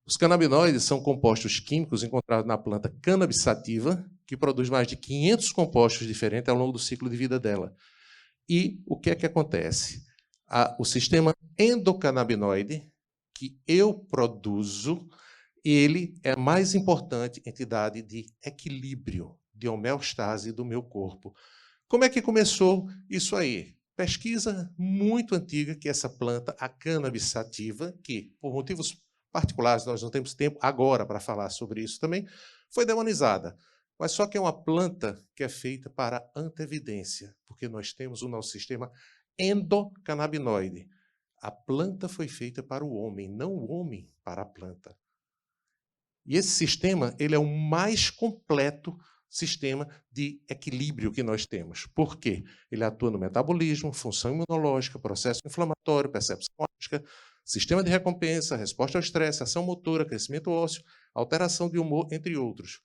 Os canabinoides são compostos químicos encontrados na planta cannabis sativa, que produz mais de 500 compostos diferentes ao longo do ciclo de vida dela. E o que é que acontece? O sistema endocannabinoide, que eu produzo, ele é a mais importante entidade de equilíbrio, de homeostase do meu corpo. Como é que começou isso aí? Pesquisa muito antiga que essa planta, a cannabis sativa, que por motivos particulares nós não temos tempo agora para falar sobre isso também, foi demonizada. Mas só que é uma planta que é feita para antevidência, porque nós temos o nosso sistema endocannabinoide. A planta foi feita para o homem, não o homem para a planta. E esse sistema ele é o mais completo sistema de equilíbrio que nós temos. Por quê? Ele atua no metabolismo, função imunológica, processo inflamatório, percepção óptica, sistema de recompensa, resposta ao estresse, ação motora, crescimento ósseo, alteração de humor, entre outros.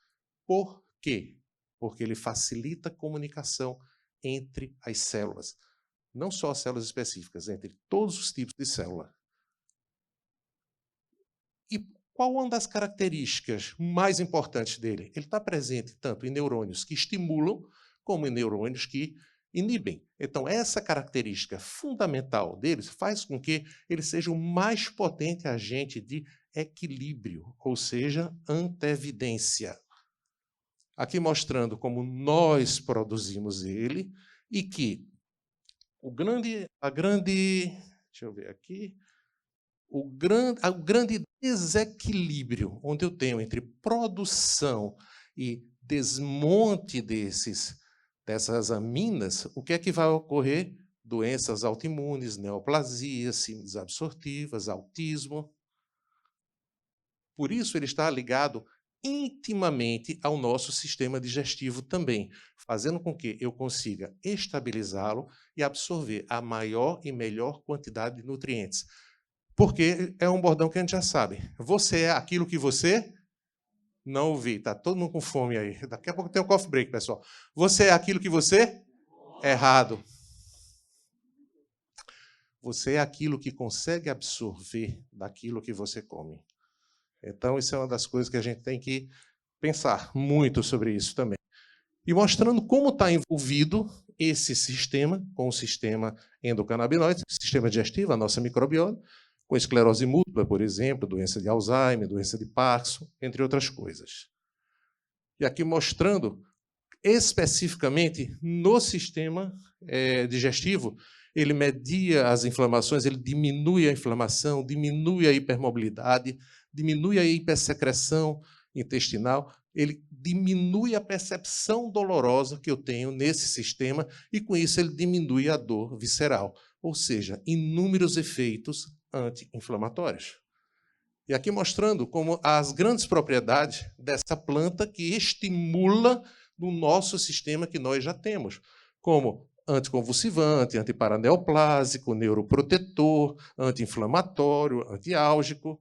Por quê? Porque ele facilita a comunicação entre as células. Não só as células específicas, entre todos os tipos de célula. E qual uma das características mais importantes dele? Ele está presente tanto em neurônios que estimulam, como em neurônios que inibem. Então, essa característica fundamental deles faz com que ele seja o mais potente agente de equilíbrio, ou seja, antevidência. Aqui mostrando como nós produzimos ele e que deixa eu ver aqui, o grande desequilíbrio onde eu tenho entre produção e desmonte dessas aminas, o que é que vai ocorrer? Doenças autoimunes, neoplasias, síndromes absortivas, autismo. Por isso ele está ligado intimamente ao nosso sistema digestivo também, fazendo com que eu consiga estabilizá-lo e absorver a maior e melhor quantidade de nutrientes. Porque é um bordão que a gente já sabe. Você é aquilo que você não ouvi. Está todo mundo com fome aí. Daqui a pouco tem um coffee break, pessoal. Você é aquilo que você... Errado. Você é aquilo que consegue absorver daquilo que você come. Então, isso é uma das coisas que a gente tem que pensar muito sobre isso também. E mostrando como está envolvido esse sistema com o sistema endocannabinoide, sistema digestivo, a nossa microbiota, com esclerose múltipla, por exemplo, doença de Alzheimer, doença de Parkinson, entre outras coisas. E aqui mostrando especificamente no sistema digestivo, ele media as inflamações, ele diminui a inflamação, diminui a hipermobilidade, diminui a hipersecreção intestinal, ele diminui a percepção dolorosa que eu tenho nesse sistema e, com isso, ele diminui a dor visceral, ou seja, inúmeros efeitos anti-inflamatórios. E aqui mostrando como as grandes propriedades dessa planta que estimula no nosso sistema que nós já temos, como anticonvulsivante, antiparaneoplásico, neuroprotetor, anti-inflamatório, antiálgico.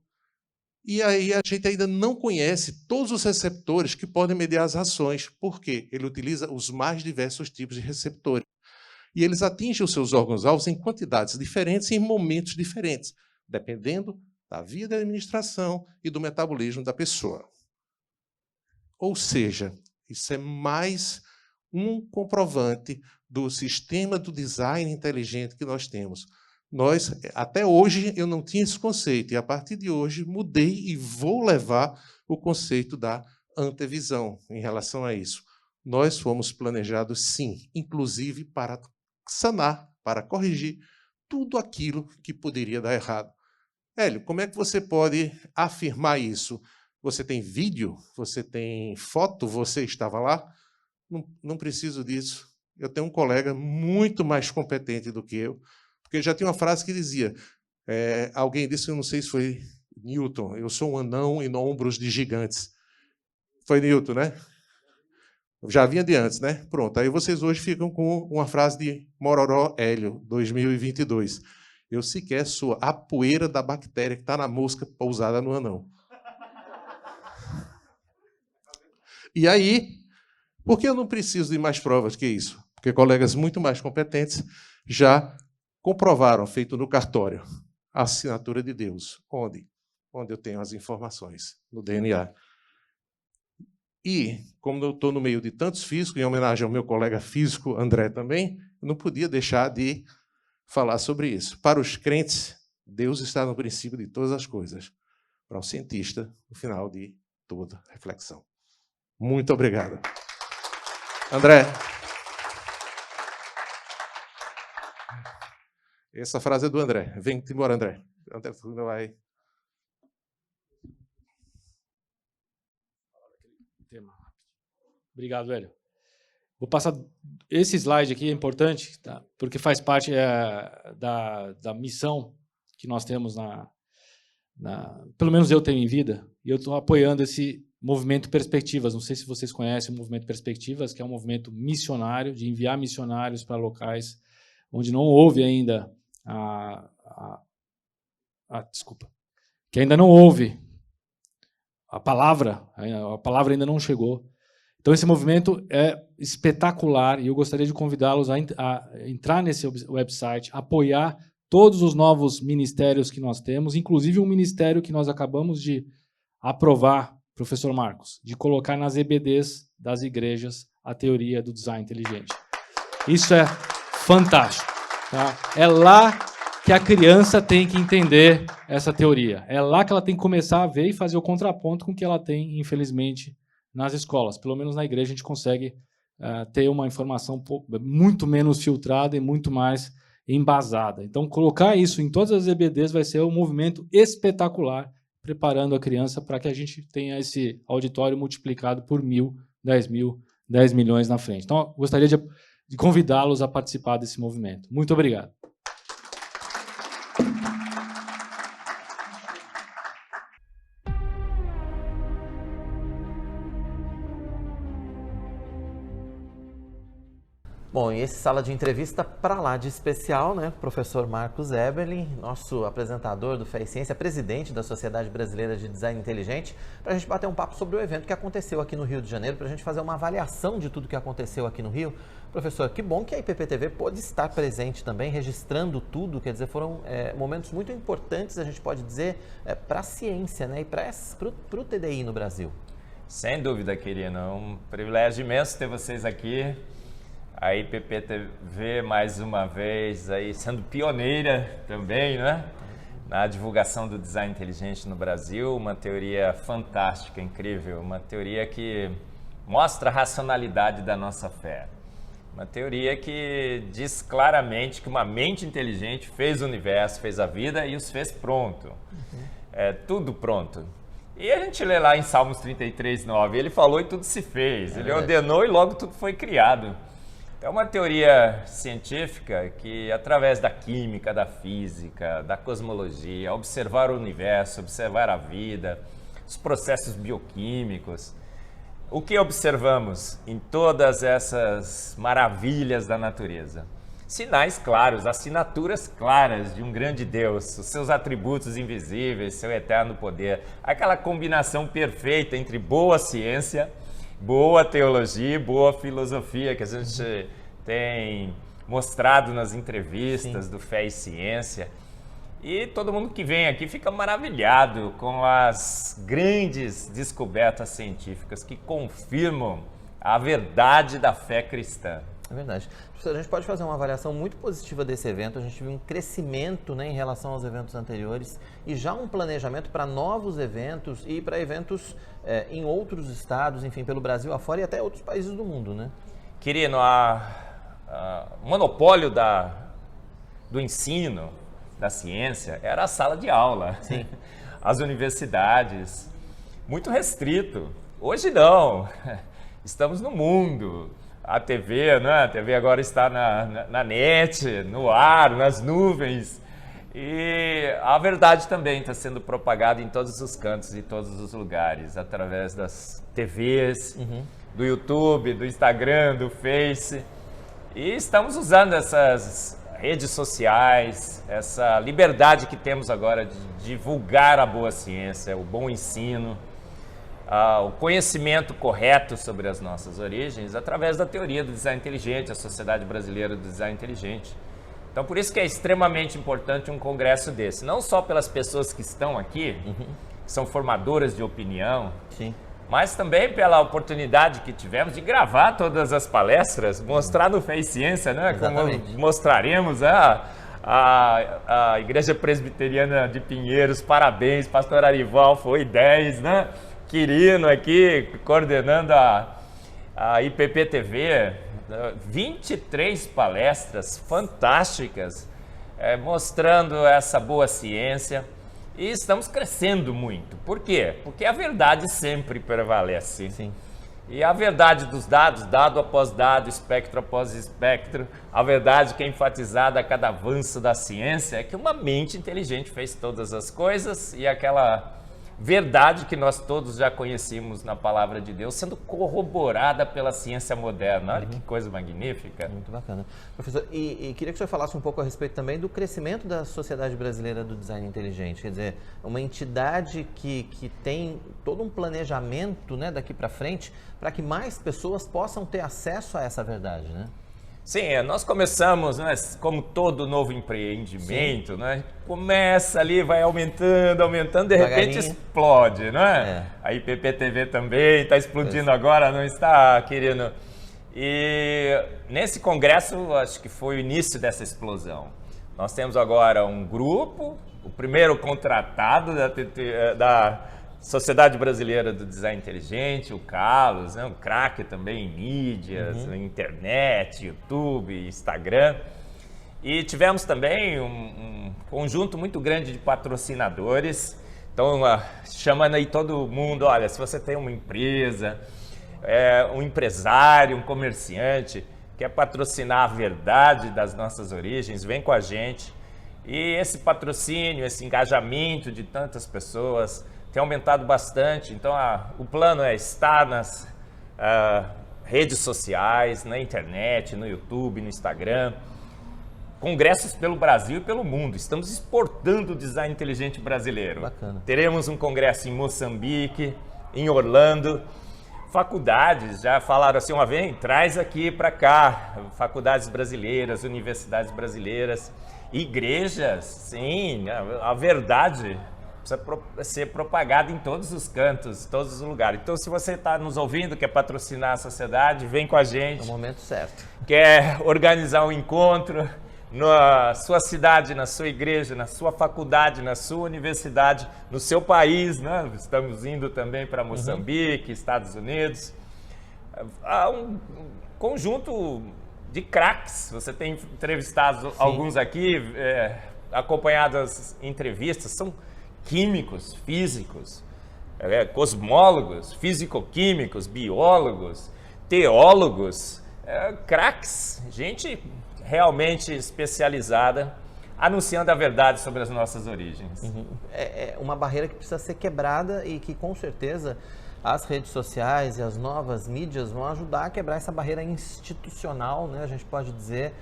E aí a gente ainda não conhece todos os receptores que podem mediar as ações, porque ele utiliza os mais diversos tipos de receptores. E eles atingem os seus órgãos-alvos em quantidades diferentes e em momentos diferentes, dependendo da via de administração e do metabolismo da pessoa. Ou seja, isso é mais um comprovante do sistema do design inteligente que nós temos. Até hoje, eu não tinha esse conceito, e a partir de hoje mudei e vou levar o conceito da antevisão em relação a isso. Nós fomos planejados, sim, inclusive para sanar, para corrigir tudo aquilo que poderia dar errado. Hélio, como é que você pode afirmar isso? Você tem vídeo? Você tem foto? Você estava lá? Não preciso disso. Eu tenho um colega muito mais competente do que eu, porque já tinha uma frase que dizia, alguém disse, eu não sei se foi Newton, eu sou um anão em ombros de gigantes. Foi Newton, né? Já vinha de antes, né? Pronto, aí vocês hoje ficam com uma frase de Mororó Hélio, 2022. Eu sequer sou a poeira da bactéria que está na mosca pousada no anão. E aí, por que eu não preciso de mais provas que isso? Porque colegas muito mais competentes já comprovaram, feito no cartório, a assinatura de Deus. Onde? Onde eu tenho as informações, no DNA. E, como eu estou no meio de tantos físicos, em homenagem ao meu colega físico, André, também, eu não podia deixar de falar sobre isso. Para os crentes, Deus está no princípio de todas as coisas. Para o cientista, no final de toda reflexão. Muito obrigado. André. Essa frase é do André. Vem embora, André. André vai... Obrigado, Hélio. Vou passar... Esse slide aqui é importante, tá? Porque faz parte da missão que nós temos pelo menos eu tenho em vida, e eu estou apoiando esse movimento Perspectivas. Não sei se vocês conhecem o movimento Perspectivas, que é um movimento missionário, de enviar missionários para locais onde não houve ainda desculpa, que ainda não houve a palavra ainda não chegou. Então, esse movimento é espetacular e eu gostaria de convidá-los a entrar nesse website, apoiar todos os novos ministérios que nós temos, inclusive um ministério que nós acabamos de aprovar, professor Marcos, de colocar nas EBDs das igrejas a teoria do design inteligente. Isso é fantástico. Tá? É lá que a criança tem que entender essa teoria. É lá que ela tem que começar a ver e fazer o contraponto com o que ela tem, infelizmente, nas escolas. Pelo menos na igreja a gente consegue ter uma informação muito menos filtrada e muito mais embasada. Então, colocar isso em todas as EBDs vai ser um movimento espetacular, preparando a criança para que a gente tenha esse auditório multiplicado por 1.000, 10.000, 10 milhões na frente. Então, eu gostaria de convidá-los a participar desse movimento. Muito obrigado. Bom, e esse sala de entrevista para lá de especial, né? Professor Marcos Eberlin, nosso apresentador do Fé e Ciência, presidente da Sociedade Brasileira de Design Inteligente, para a gente bater um papo sobre o evento que aconteceu aqui no Rio de Janeiro, para a gente fazer uma avaliação de tudo que aconteceu aqui no Rio. Professor, que bom que a IPP-TV pôde estar presente também, registrando tudo, quer dizer, foram momentos muito importantes, a gente pode dizer, para a ciência, né? E para o TDI no Brasil. Sem dúvida, querido, é um privilégio imenso ter vocês aqui. A IPP-TV, mais uma vez, aí sendo pioneira também, né? Na divulgação do design inteligente no Brasil, uma teoria fantástica, incrível, uma teoria que mostra a racionalidade da nossa fé. Uma teoria que diz claramente que uma mente inteligente fez o universo, fez a vida e os fez pronto. É tudo pronto. E a gente lê lá em Salmos 33:9, ele falou e tudo se fez, ele ordenou e logo tudo foi criado. É uma teoria científica que, através da química, da física, da cosmologia, observar o universo, observar a vida, os processos bioquímicos, o que observamos em todas essas maravilhas da natureza? Sinais claros, assinaturas claras de um grande Deus, os seus atributos invisíveis, seu eterno poder, aquela combinação perfeita entre boa ciência, boa teologia e boa filosofia que a gente tem mostrado nas entrevistas do Fé e Ciência. E todo mundo que vem aqui fica maravilhado com as grandes descobertas científicas que confirmam a verdade da fé cristã. É verdade. A gente pode fazer uma avaliação muito positiva desse evento. A gente viu um crescimento, né, em relação aos eventos anteriores e já um planejamento para novos eventos e para eventos em outros estados, enfim, pelo Brasil afora e até outros países do mundo, né? Querido, o monopólio do ensino, da ciência, era a sala de aula. Sim. As universidades, muito restrito. Hoje não. Estamos no mundo. A TV, né? A TV agora está na net, no ar, nas nuvens. E a verdade também está sendo propagada em todos os cantos e todos os lugares, através das TVs, do YouTube, do Instagram, do Face. E estamos usando essas redes sociais, essa liberdade que temos agora de divulgar a boa ciência, o bom ensino, o conhecimento correto sobre as nossas origens através da teoria do design inteligente, a Sociedade Brasileira do Design Inteligente. Então, por isso que é extremamente importante um congresso desse, não só pelas pessoas que estão aqui, que são formadoras de opinião, Sim. mas também pela oportunidade que tivemos de gravar todas as palestras, mostrar no Fé e Ciência, né? Exatamente. Como mostraremos a Igreja Presbiteriana de Pinheiros, parabéns, pastor Arival, foi 10, né? Quirino aqui, coordenando a IPP-TV, 23 palestras fantásticas, mostrando essa boa ciência. E estamos crescendo muito. Por quê? Porque a verdade sempre prevalece. Sim. E a verdade dos dados, dado após dado, espectro após espectro, a verdade que é enfatizada a cada avanço da ciência é que uma mente inteligente fez todas as coisas e aquela verdade que nós todos já conhecemos na palavra de Deus, sendo corroborada pela ciência moderna. Olha que coisa magnífica. Muito bacana. Professor, e queria que o senhor falasse um pouco a respeito também do crescimento da Sociedade Brasileira do Design Inteligente. Quer dizer, uma entidade que tem todo um planejamento, né, daqui para frente, para que mais pessoas possam ter acesso a essa verdade, né? Sim, nós começamos, né, como todo novo empreendimento, né, começa ali, vai aumentando, de repente explode, né? A IPP-TV também está explodindo agora, não está, querido? E nesse congresso, acho que foi o início dessa explosão. Nós temos agora um grupo, o primeiro contratado da Sociedade Brasileira do Design Inteligente, o Carlos, né, um craque também em mídias, internet, YouTube, Instagram. E tivemos também um conjunto muito grande de patrocinadores. Então, chamando aí todo mundo, olha, se você tem uma empresa, um empresário, um comerciante, quer patrocinar a verdade das nossas origens, vem com a gente. E esse patrocínio, esse engajamento de tantas pessoas tem aumentado bastante. Então, o plano é estar redes sociais, na internet, no YouTube, no Instagram. Congressos pelo Brasil e pelo mundo. Estamos exportando o design inteligente brasileiro. Bacana. Teremos um congresso em Moçambique, em Orlando. Faculdades já falaram assim, traz aqui para cá, faculdades brasileiras, universidades brasileiras, igrejas, sim, a verdade precisa ser propagada em todos os cantos, todos os lugares. Então, se você está nos ouvindo, quer patrocinar a sociedade, vem com a gente. No momento certo. Quer organizar um encontro na sua cidade, na sua igreja, na sua faculdade, na sua universidade, no seu país, né? Estamos indo também para Moçambique, Estados Unidos. Há um conjunto de craques. Você tem entrevistado alguns aqui, acompanhado as entrevistas, são químicos, físicos, cosmólogos, físico-químicos, biólogos, teólogos, craques, gente realmente especializada, anunciando a verdade sobre as nossas origens. É uma barreira que precisa ser quebrada e que, com certeza, as redes sociais e as novas mídias vão ajudar a quebrar essa barreira institucional, né? A gente pode dizer,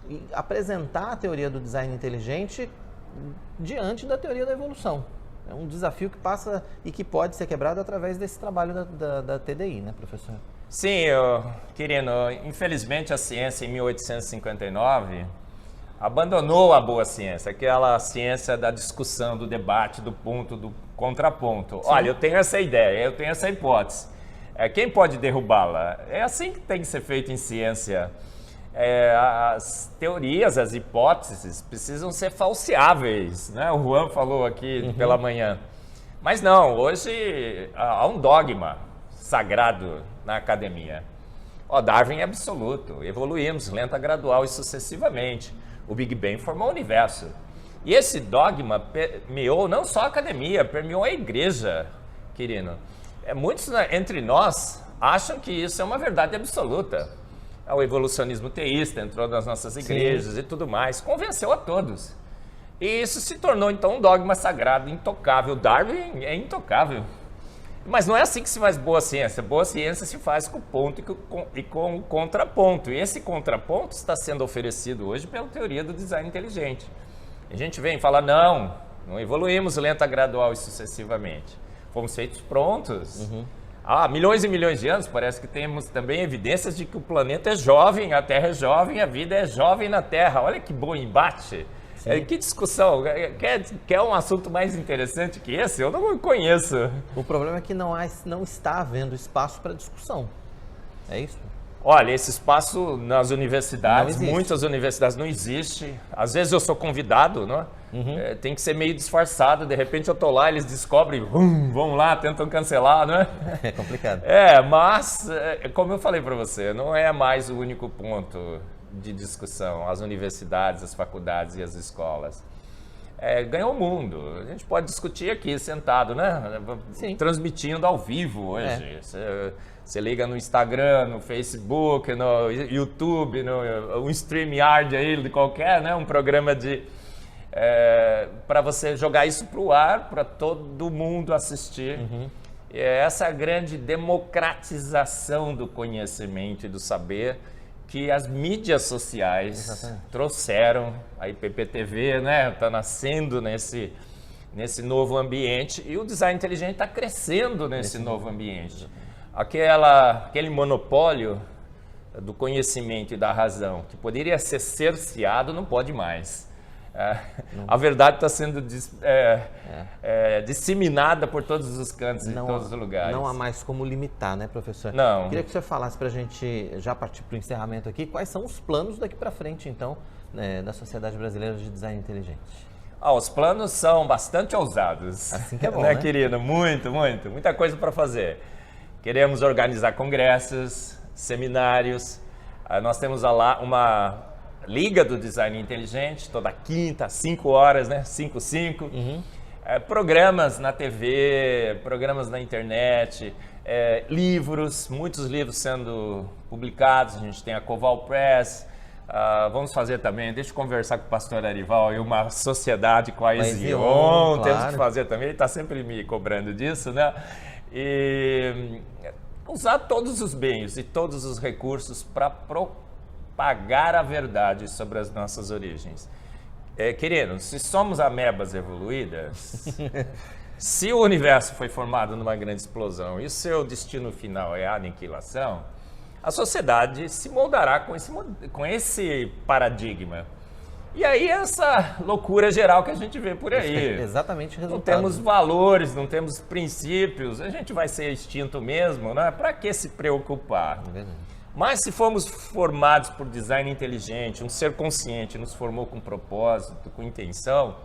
e apresentar a teoria do design inteligente diante da teoria da evolução. É um desafio que passa e que pode ser quebrado através desse trabalho da TDI, né, professor? Sim, Quirino, infelizmente a ciência em 1859 abandonou a boa ciência, aquela ciência da discussão, do debate, do ponto, do contraponto. Sim. Olha, eu tenho essa ideia, eu tenho essa hipótese. Quem pode derrubá-la? É assim que tem que ser feito em ciência. As teorias, as hipóteses precisam ser falseáveis, né? O Juan falou aqui pela manhã. Mas não, hoje há um dogma sagrado na academia. Darwin é absoluto, evoluímos lenta, gradual e sucessivamente. O Big Bang formou o universo. E esse dogma permeou não só a academia, permeou a igreja, Quirino. Muitos entre nós acham que isso é uma verdade absoluta. O evolucionismo teísta entrou nas nossas igrejas. Sim. E tudo mais, convenceu a todos. E isso se tornou então um dogma sagrado, intocável. Darwin é intocável. Mas não é assim que se faz boa ciência. Boa ciência se faz com ponto e com contraponto. E esse contraponto está sendo oferecido hoje pela teoria do design inteligente. A gente vem e fala, não evoluímos lenta, gradual e sucessivamente. Fomos feitos prontos. Há milhões e milhões de anos, parece que temos também evidências de que o planeta é jovem, a Terra é jovem, a vida é jovem na Terra. Olha que bom embate. Que discussão. Quer um assunto mais interessante que esse? Eu não conheço. O problema é que não está havendo espaço para discussão. É isso? Olha, esse espaço nas universidades, muitas universidades não existe. Às vezes eu sou convidado, não é? Tem que ser meio disfarçado. De repente eu estou lá, eles descobrem, vão lá, tentam cancelar, não é? É complicado. Mas, como eu falei para você, não é mais o único ponto de discussão, as universidades, as faculdades e as escolas. Ganhou o mundo. A gente pode discutir aqui, sentado, né? Sim. Transmitindo ao vivo hoje. Você liga no Instagram, no Facebook, no YouTube, no StreamYard aí, de qualquer, né? Um programa para você jogar isso para o ar, para todo mundo assistir. Essa grande democratização do conhecimento e do saber que as mídias sociais trouxeram. A IPPTV, né, está nascendo nesse novo ambiente e o design inteligente está crescendo nesse novo ambiente. Aquele monopólio do conhecimento e da razão, que poderia ser cerceado, não pode mais. A verdade está sendo disseminada por todos os cantos e todos os lugares. Não há mais como limitar, né, professor? Não. Queria que o senhor falasse para a gente, já partir para o encerramento aqui, quais são os planos daqui para frente, então, da Sociedade Brasileira de Design Inteligente? Os planos são bastante ousados. Assim que é bom, né, querido? Muita coisa para fazer. Queremos organizar congressos, seminários. Nós temos lá uma Liga do Design Inteligente, toda quinta, às 5 horas, né? 5. Programas na TV, programas na internet, livros, muitos livros sendo publicados. A gente tem a Coval Press. Vamos fazer também, deixa eu conversar com o pastor Arival e uma sociedade com a Ezion. Temos que fazer também, ele está sempre me cobrando disso, né? E usar todos os meios e todos os recursos para propagar a verdade sobre as nossas origens. Queridos, se somos amebas evoluídas, se o universo foi formado numa grande explosão e o seu destino final é a aniquilação, a sociedade se moldará com esse paradigma. E aí essa loucura geral que a gente vê por aí. Exatamente o resultado. Não temos valores, não temos princípios, a gente vai ser extinto mesmo, né? Para que se preocupar? Mas se fomos formados por design inteligente, um ser consciente nos formou com propósito, com intenção,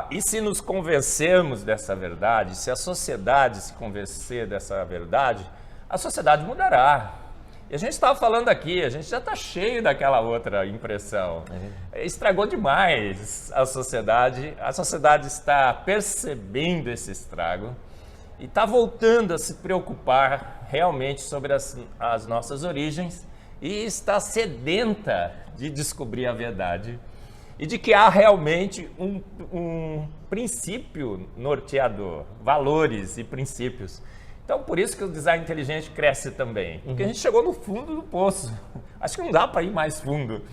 e se nos convencermos dessa verdade, se a sociedade se convencer dessa verdade, a sociedade mudará. E a gente estava falando aqui, a gente já está cheio daquela outra impressão. Estragou demais a sociedade está percebendo esse estrago e está voltando a se preocupar realmente sobre as nossas origens e está sedenta de descobrir a verdade e de que há realmente um princípio norteador, valores e princípios. Então, por isso que o design inteligente cresce também, porque a gente chegou no fundo do poço. Acho que não dá para ir mais fundo.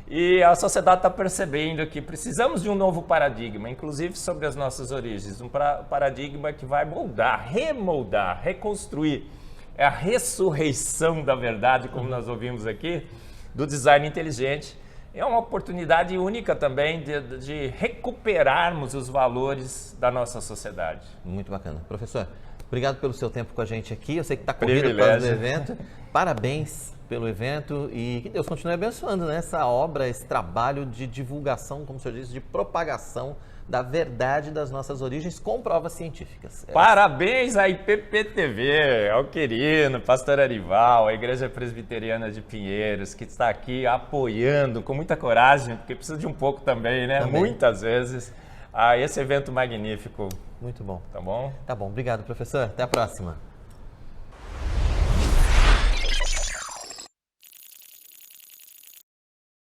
E a sociedade está percebendo que precisamos de um novo paradigma, inclusive sobre as nossas origens, um paradigma que vai moldar, remoldar, reconstruir. É a ressurreição da verdade, como nós ouvimos aqui, do design inteligente. É uma oportunidade única também de recuperarmos os valores da nossa sociedade. Muito bacana. Professor, obrigado pelo seu tempo com a gente aqui. Eu sei que está corrido por causa do evento. Parabéns pelo evento e que Deus continue abençoando, né, essa obra, esse trabalho de divulgação, como o senhor disse, de propagação da verdade das nossas origens com provas científicas. Parabéns à IPP-TV, ao querido pastor Arival, a Igreja Presbiteriana de Pinheiros, que está aqui apoiando com muita coragem, porque precisa de um pouco também, né? Também. Muitas vezes, a esse evento magnífico. Muito bom. Tá bom? Tá bom. Obrigado, professor. Até a próxima.